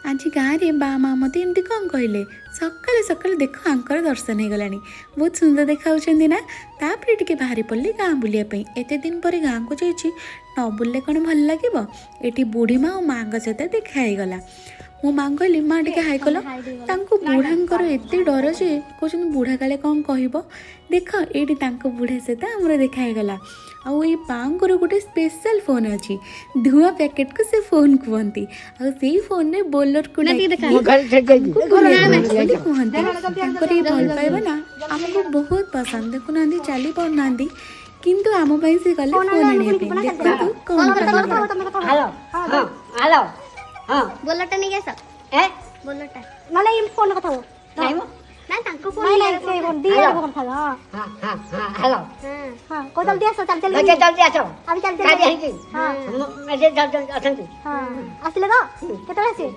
आज गाँव में बा माँ मत एमती कौन कहले सकाले सकाले देख आंकर दर्शन हो गलानी बहुत सुंदर देखा ना। तापर टिके बाहरी पड़ली गाँ बुलायापी एत दिन पर गाँ को जाइए न बुलले कौन भल लगे ये बुढ़ी माँ और माँ सहित देखाईगला। मो माँ कहली माँ टे हाई कल बुढ़ार एत डर जे कहते बुढ़ा काले कौन कह देख ये बुढ़ा सहित आमर देखाईगला। आउ ये पाँकर गोटे स्पेशल फोन अच्छी धुआं पैकेट को से फोन कहती आई फोन रे बोलर को भल पाइबा ना आमको बहुत पसंद देखुना चली पाना किंतु आम से गले फोन आने कौन बोलटा नहीं कैसा बोलटा नाले ये फोन कथा हो ना तांको फोन नहीं नहीं से फोन दिया को कथा हां हां हां हेलो हां को जल्दी आसो चल चल जल्दी आसो अभी चल चल गाड़ी है कि हां मैं जल्दी आसंती हां आसिले तो केतले आसी